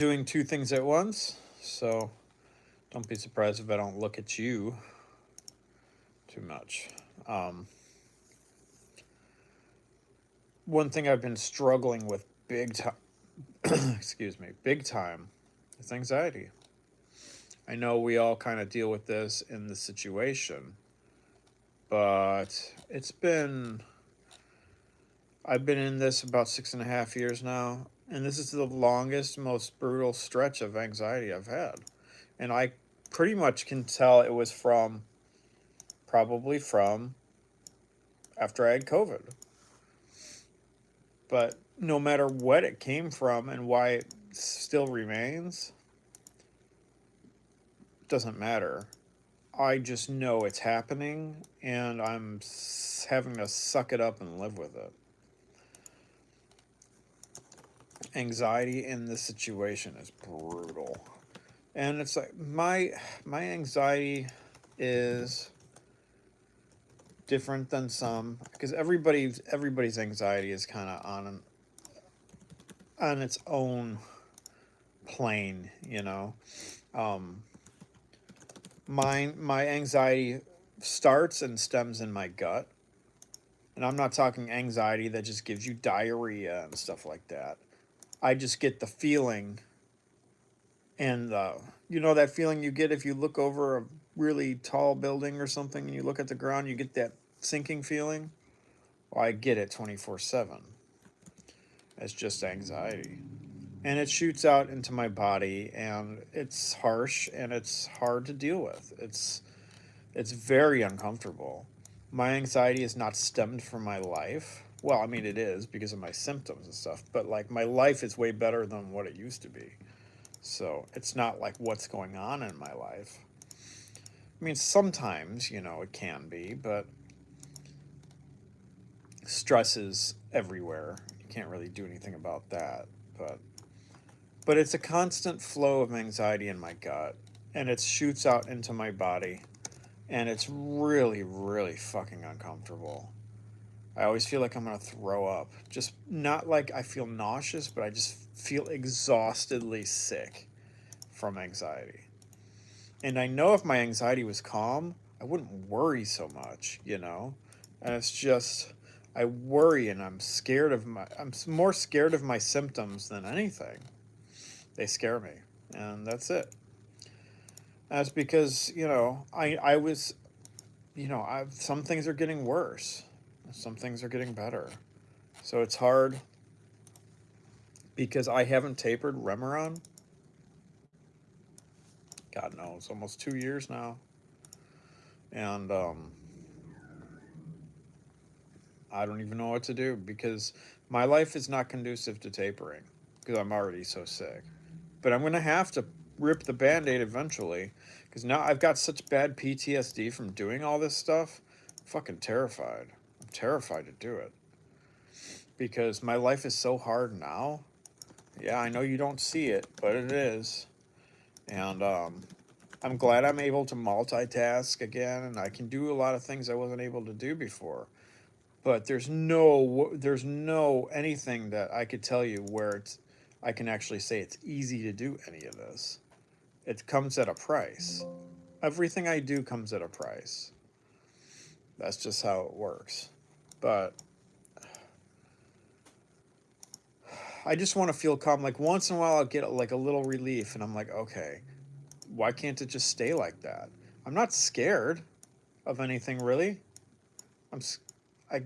Doing two things at once, so don't be surprised if I don't look at you too much. Um, One thing I've been struggling with big time, excuse me, big time, is anxiety. I know we all kind of deal with this in the situation, but I've been in this about 6.5 years now, and this is the longest, most brutal stretch of anxiety I've had. And I pretty much can tell it was probably from after I had COVID. But no matter what it came from and why it still remains, doesn't matter. I just know it's happening and I'm having to suck it up and live with it. Anxiety in this situation is brutal. And it's like my anxiety is different than some because everybody's anxiety is kind of on its own plane, you know. Um, my anxiety starts and stems in my gut, and I'm not talking anxiety that just gives you diarrhea and stuff like that. I just get the feeling, and you know that feeling you get if you look over a really tall building or something and you look at the ground, you get that sinking feeling. Well, I get it 24/7. It's just anxiety. And it shoots out into my body and it's harsh and it's hard to deal with. It's very uncomfortable. My anxiety is not stemmed from my life. Well, I mean it is because of my symptoms and stuff, but like my life is way better than what it used to be. So, it's not like what's going on in my life. I mean, sometimes, it can be, but stress is everywhere. You can't really do anything about that. But it's a constant flow of anxiety in my gut, and it shoots out into my body, and it's really, really fucking uncomfortable. I always feel like I'm gonna throw up. Just not like I feel nauseous, but I just feel exhaustedly sick from anxiety. And I know if my anxiety was calm, I wouldn't worry so much. And it's just, I worry and I'm more scared of my symptoms than anything. They scare me, and that's it. That's because I was some things are getting worse, some things are getting better, so it's hard because I haven't tapered remeron. God knows, almost 2 years now, and I don't even know what to do because my life is not conducive to tapering because I'm already so sick. But I'm gonna have to rip the band-aid eventually because now I've got such bad PTSD from doing all this stuff. I'm fucking terrified. I'm terrified to do it because my life is so hard now. Yeah, I know you don't see it, but it is. And I'm glad I'm able to multitask again and I can do a lot of things I wasn't able to do before. But there's no anything that I could tell you where I can actually say it's easy to do any of this. It comes at a price. Everything I do comes at a price. That's just how it works. But I just want to feel calm. Like once in a while, I'll get like a little relief, and I'm like, okay, why can't it just stay like that? I'm not scared of anything really. I'm I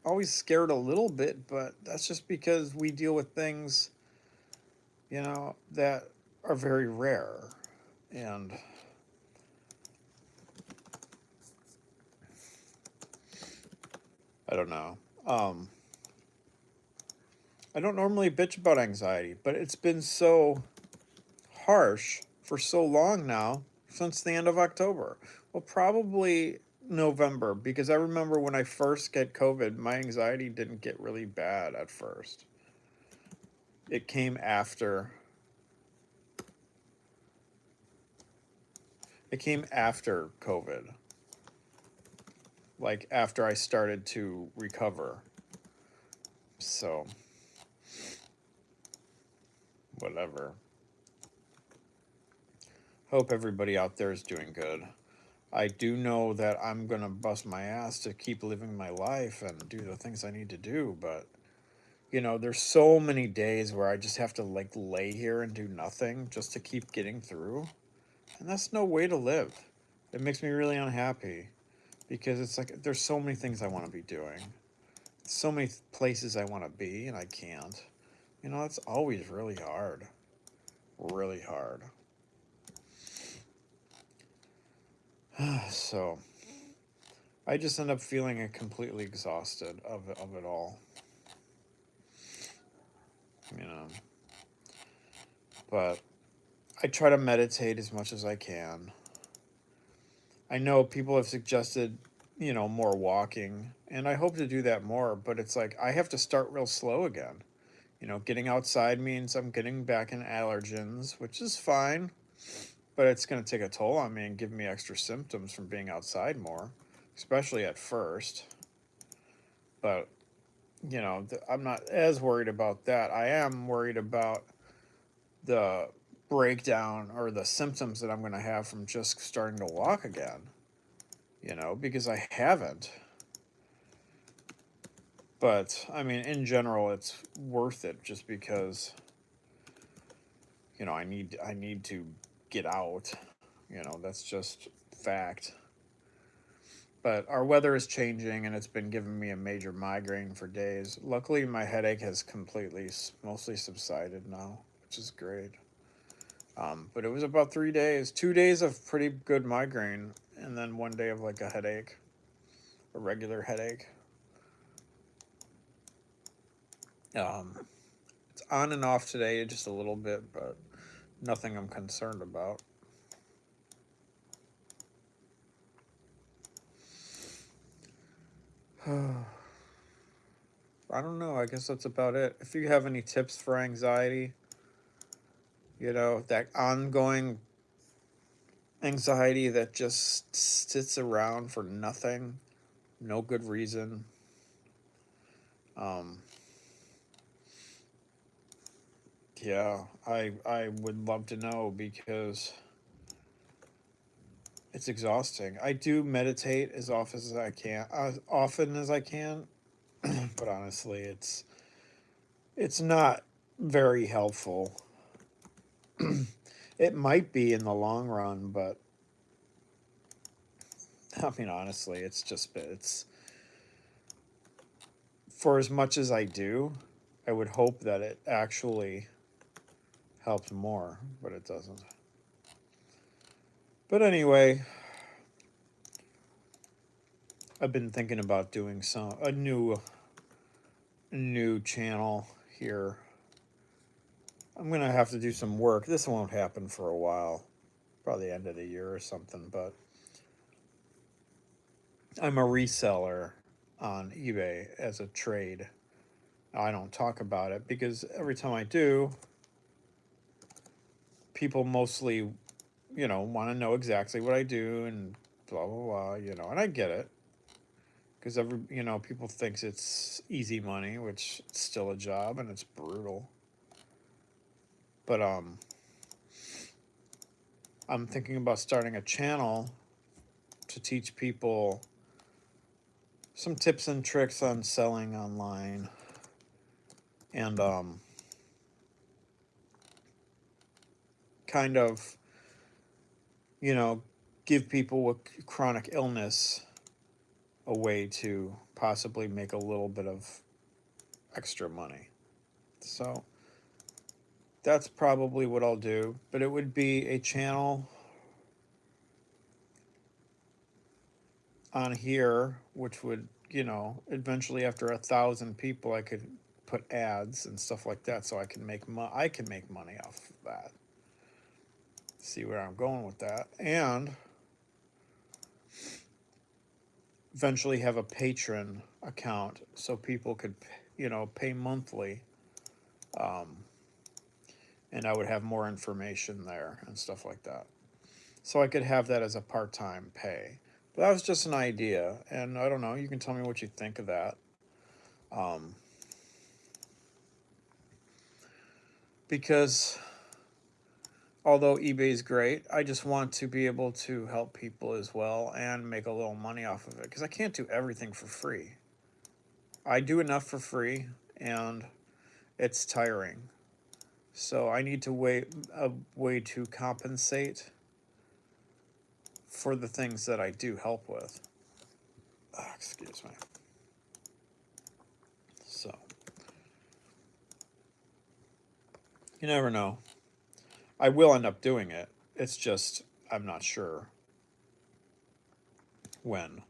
always scared a little bit, but that's just because we deal with things, that are very rare, and I don't know. Um, I don't normally bitch about anxiety, but it's been so harsh for so long now, since the end of October. Well, probably November, because I remember when I first get COVID, my anxiety didn't get really bad at first. It came after. It came after COVID, like after I started to recover. So whatever. Hope everybody out there is doing good. I do know that I'm going to bust my ass to keep living my life and do the things I need to do, but there's so many days where I just have to like lay here and do nothing just to keep getting through. And that's no way to live. It makes me really unhappy because it's like there's so many things I want to be doing. So many places I want to be and I can't. It's always really hard. Really hard. So I just end up feeling completely exhausted of it all. You know. But I try to meditate as much as I can. I know people have suggested, more walking, and I hope to do that more, but it's like I have to start real slow again. Getting outside means I'm getting back in allergens, which is fine, but it's going to take a toll on me and give me extra symptoms from being outside more, especially at first. But, I'm not as worried about that. I am worried about the breakdown or the symptoms that I'm going to have from just starting to walk again, because I haven't. But I mean, in general, it's worth it just because I need to get out. That's just fact. But our weather is changing, and it's been giving me a major migraine for days. Luckily, my headache has mostly subsided now, which is great. But it was about 3 days, 2 days of pretty good migraine, and then one day of like a headache, a regular headache. It's on and off today, just a little bit, but nothing I'm concerned about. I don't know. I guess that's about it. If you have any tips for anxiety, that ongoing anxiety that just sits around for nothing, no good reason. Um, yeah, I would love to know because it's exhausting. I do meditate as often as I can, but honestly, it's not very helpful. It might be in the long run, but I mean, honestly, it's for as much as I do, I would hope that it actually helps more, but it doesn't. But anyway, I've been thinking about doing a new channel here. I'm gonna have to do some work. This won't happen for a while, probably the end of the year or something. But I'm a reseller on eBay as a trade. I don't talk about it because every time I do, people mostly, want to know exactly what I do and blah blah blah, and I get it because people thinks it's easy money, which it's still a job and it's brutal. But I'm thinking about starting a channel to teach people some tips and tricks on selling online and kind of, you know, give people with chronic illness a way to possibly make a little bit of extra money. So that's probably what I'll do, but it would be a channel on here, which would, eventually after 1,000 people, I could put ads and stuff like that, so I can make money off of that. See where I'm going with that, and eventually have a patron account so people could, pay monthly, um, and I would have more information there and stuff like that. So I could have that as a part-time pay. But that was just an idea, and I don't know. You can tell me what you think of that. Um, because although eBay's great, I just want to be able to help people as well and make a little money off of it, because I can't do everything for free. I do enough for free, and it's tiring. So I need to a way to compensate for the things that I do help with. Excuse me. So you never know. I will end up doing it. It's just I'm not sure when.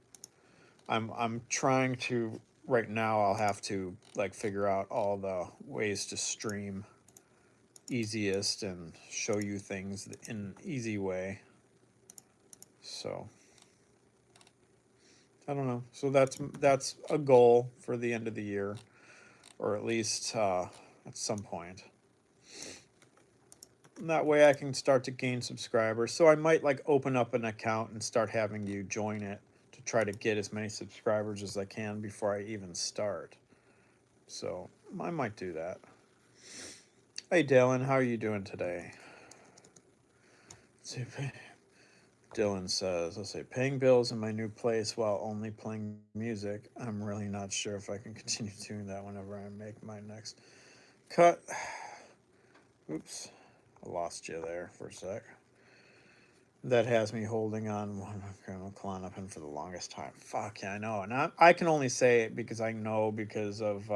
I'm trying to right now. I'll have to like figure out all the ways to stream easiest and show you things in an easy way. So I don't know. So that's a goal for the end of the year, or at least at some point. And that way I can start to gain subscribers. So I might like open up an account and start having you join it to try to get as many subscribers as I can before I even start. So I might do that. Hey Dylan, how are you doing today? Let's see. Dylan says, let's say, paying bills in my new place while only playing music. I'm really not sure if I can continue doing that whenever I make my next cut. Oops, I lost you there for a sec. That has me holding on one criminal Klonopin for the longest time. Fuck yeah, I know. And I can only say it because I know because of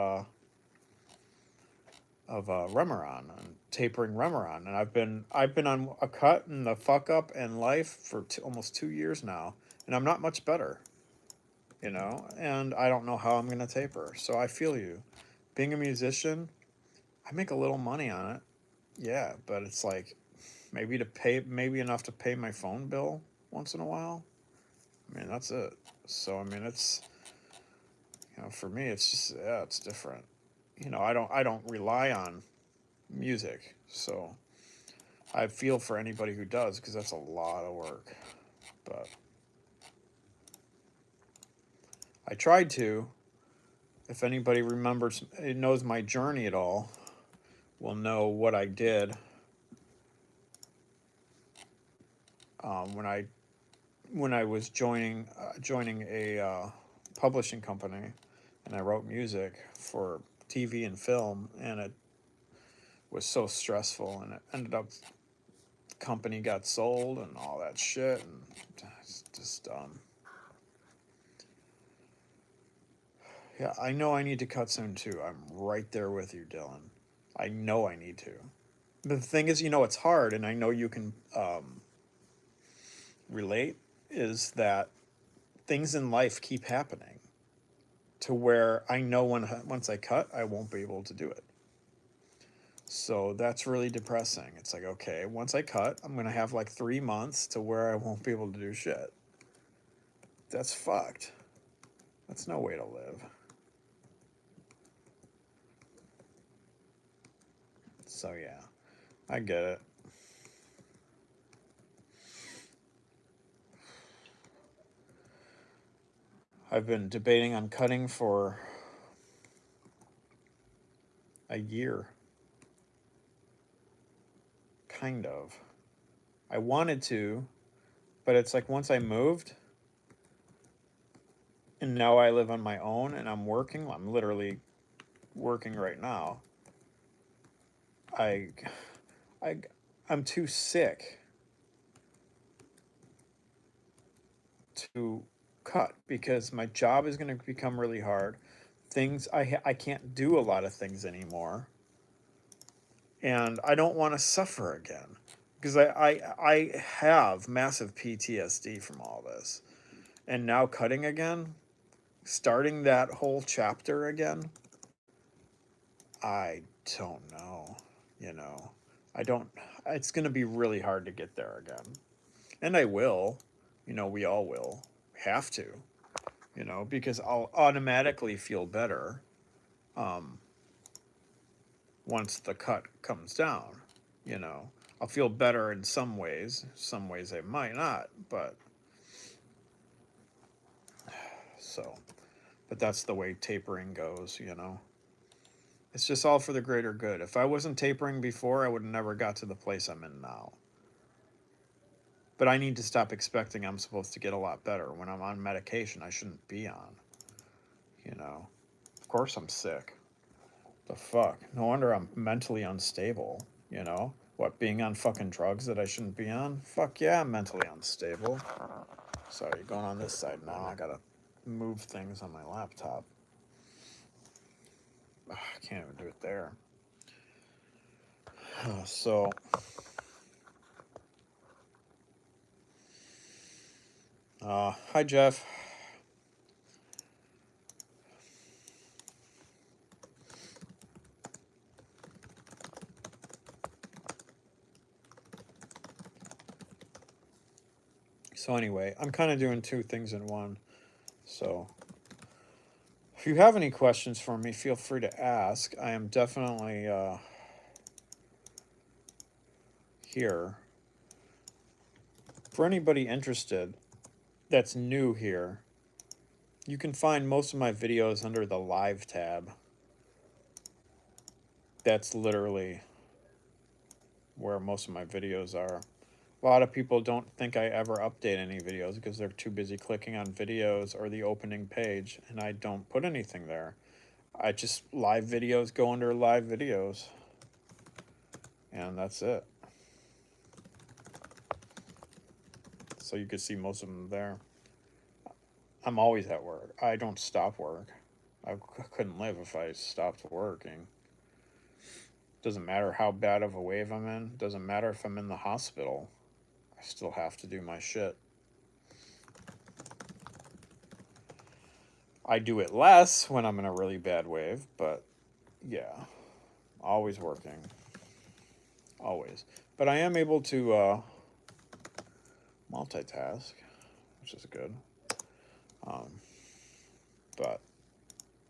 remeron and tapering remeron, and I've been on a cut and the fuck up and life for almost 2 years now, and I'm not much better, you know. And I don't know how I'm gonna taper. So I feel you. Being a musician, I make a little money on it, yeah, but it's like maybe enough to pay my phone bill once in a while. I mean that's it. So I mean it's for me it's just it's different. I don't rely on music. So I feel for anybody who does, because that's a lot of work. But I tried to. If anybody knows my journey at all, will know what I did when I was joining a publishing company, and I wrote music for TV and film, and it was so stressful, and it ended up the company got sold and all that shit, and it's just yeah, I know I need to cut soon too. I'm right there with you, Dylan. I know I need to. But the thing is, it's hard, and I know you can relate, is that things in life keep happening to where I know once I cut, I won't be able to do it. So that's really depressing. It's like, okay, once I cut, I'm going to have like 3 months to where I won't be able to do shit. That's fucked. That's no way to live. So yeah, I get it. I've been debating on cutting for a year. Kind of. I wanted to, but it's like once I moved, and now I live on my own and I'm working. I'm literally working right now. I, I, I'm too sick to cut because my job is going to become really hard. I can't do a lot of things anymore, and I don't want to suffer again because I have massive PTSD from all this, and now cutting again, starting that whole chapter again. I don't know, you know. I don't. It's going to be really hard to get there again, and I will. We all will have to. Because I'll automatically feel better um, once the cut comes down. You know, I'll feel better in some ways. Some ways I might not, but so. But that's the way tapering goes. It's just all for the greater good. If I wasn't tapering before, I would have never got to the place I'm in now. But I need to stop expecting I'm supposed to get a lot better when I'm on medication I shouldn't be on. You know, of course I'm sick. The fuck? No wonder I'm mentally unstable. You know, what, being on fucking drugs that I shouldn't be on? Fuck yeah, I'm mentally unstable. Sorry, going on this side now. I gotta move things on my laptop. Ugh, I can't even do it there. So, hi Jeff. So anyway, I'm kind of doing two things in one. So if you have any questions for me, feel free to ask. I am definitely here. For anybody interested that's new here, you can find most of my videos under the live tab. That's literally where most of my videos are. A lot of people don't think I ever update any videos because they're too busy clicking on videos or the opening page, and I don't put anything there. I just, live videos go under live videos, and that's it. So you can see most of them there. I'm always at work. I don't stop work. I couldn't live if I stopped working. Doesn't matter how bad of a wave I'm in. Doesn't matter if I'm in the hospital. I still have to do my shit. I do it less when I'm in a really bad wave, but yeah, always working. Always. But I am able to multitask, which is good. But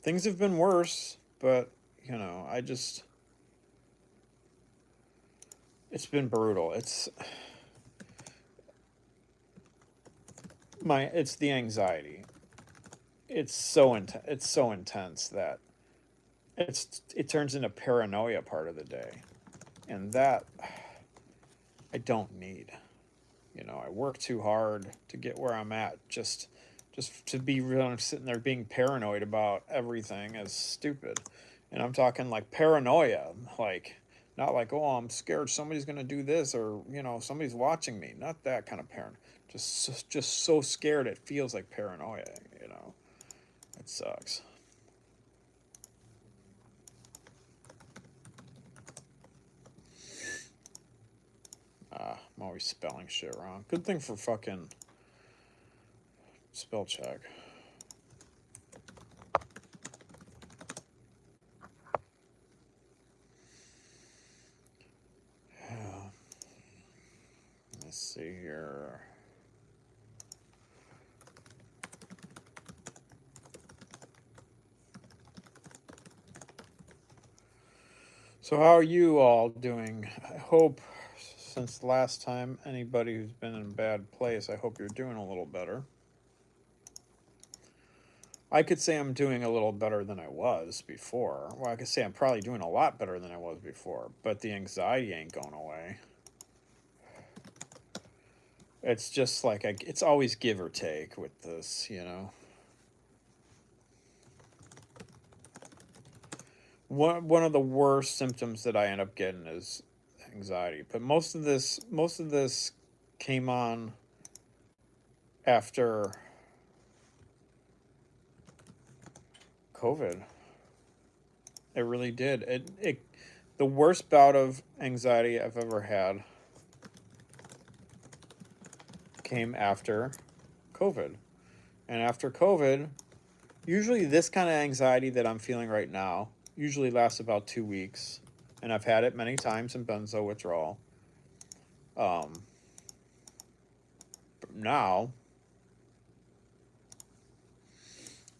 things have been worse, but, you know, it's been brutal. It's the anxiety. It's so intense that it turns into paranoia part of the day, and that I don't need. You know, I work too hard to get where I'm at. Just to be real, sitting there being paranoid about everything is stupid. And I'm talking like paranoia, like not like, oh, I'm scared somebody's gonna do this, or you know, somebody's watching me. Not that kind of paranoia. Just so scared it feels like paranoia. You know, it sucks. I'm always spelling shit wrong. Good thing for fucking spell check. Let's see here. So how are you all doing? I hope since the last time, anybody who's been in a bad place, I hope you're doing a little better. I could say I'm doing a little better than I was before. Well, I could say I'm probably doing a lot better than I was before, but the anxiety ain't going away. It's just like, it's always give or take with this, you know? One of the worst symptoms that I end up getting is anxiety, but most of this came on after COVID. It really did. The worst bout of anxiety I've ever had came after COVID. And after COVID, usually this kind of anxiety that I'm feeling right now usually lasts about 2 weeks. And I've had it many times in benzo withdrawal. But now,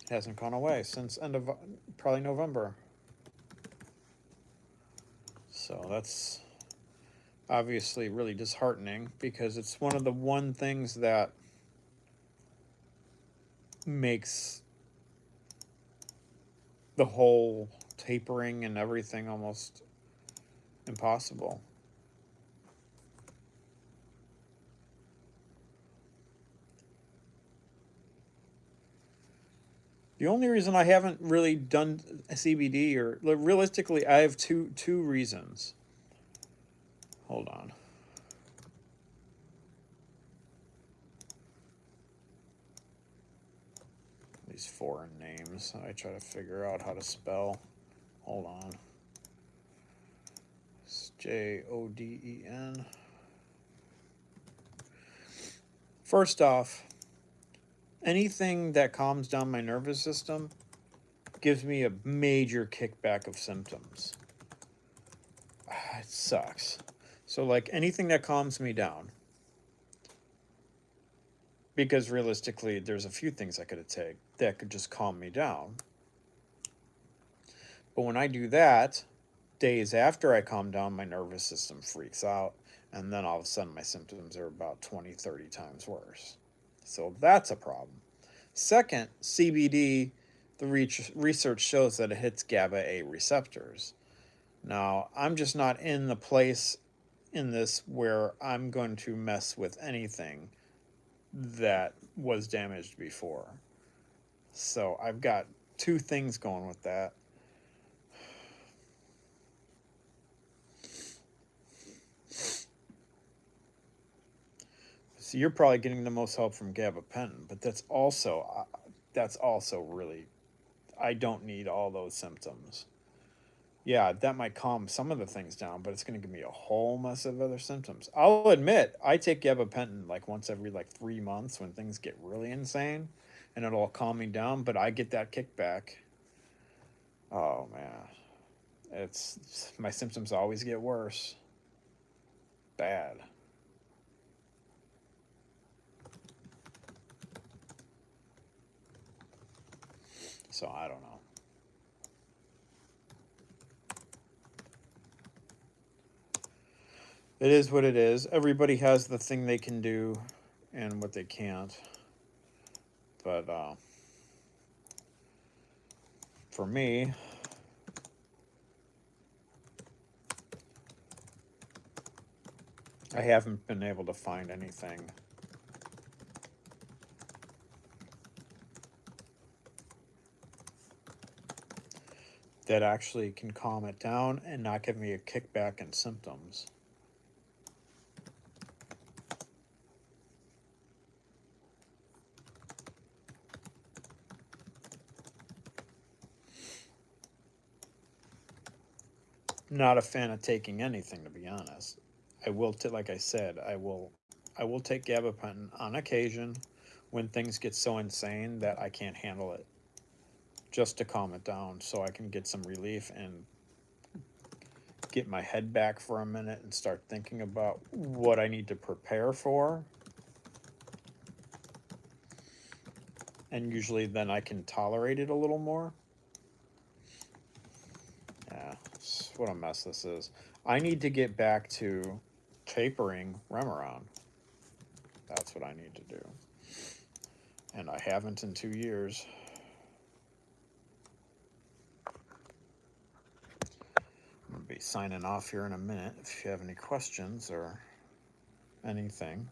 it hasn't gone away since end of probably November. So that's obviously really disheartening because it's one of the one things that makes the whole tapering and everything almost impossible. The only reason I haven't really done CBD, or realistically, I have two reasons. Hold on. These foreign names I try to figure out how to spell. Hold on. It's Joden. First off, anything that calms down my nervous system gives me a major kickback of symptoms. It sucks. So, like, anything that calms me down. Because realistically, there's a few things I could take that could just calm me down. But when I do that, days after I calm down, my nervous system freaks out. And then all of a sudden, my symptoms are about 20, 30 times worse. So that's a problem. Second, CBD, the research shows that it hits GABA A receptors. Now, I'm just not in the place in this where I'm going to mess with anything that was damaged before. So I've got two things going with that. So you're probably getting the most help from gabapentin, but that's also really, I don't need all those symptoms. Yeah, that might calm some of the things down, but it's going to give me a whole mess of other symptoms. I'll admit, I take gabapentin like once every like 3 months when things get really insane, and it'll calm me down, but I get that kickback. Oh man, it's my symptoms always get worse. Bad. So I don't know. It is what it is. Everybody has the thing they can do and what they can't. But for me, I haven't been able to find anything that actually can calm it down and not give me a kickback in symptoms. Not a fan of taking anything, to be honest. I will, like I said, I will take gabapentin on occasion when things get so insane that I can't handle it, just to calm it down so I can get some relief and get my head back for a minute and start thinking about what I need to prepare for. And usually then I can tolerate it a little more. Yeah, what a mess this is. I need to get back to tapering remeron. That's what I need to do. And I haven't in 2 years. I'm going to be signing off here in a minute. If you have any questions or anything,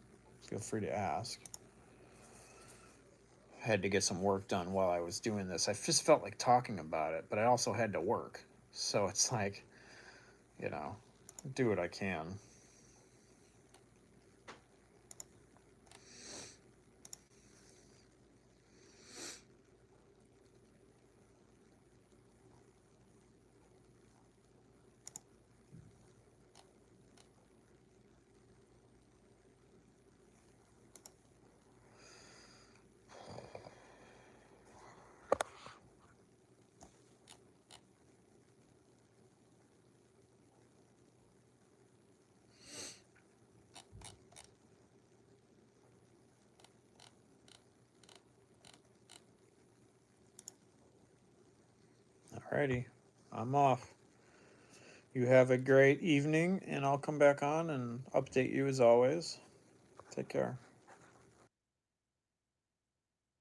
feel free to ask. I had to get some work done while I was doing this. I just felt like talking about it, but I also had to work. So it's like, you know, do what I can. Alrighty, I'm off. You have a great evening, and I'll come back on and update you as always. Take care.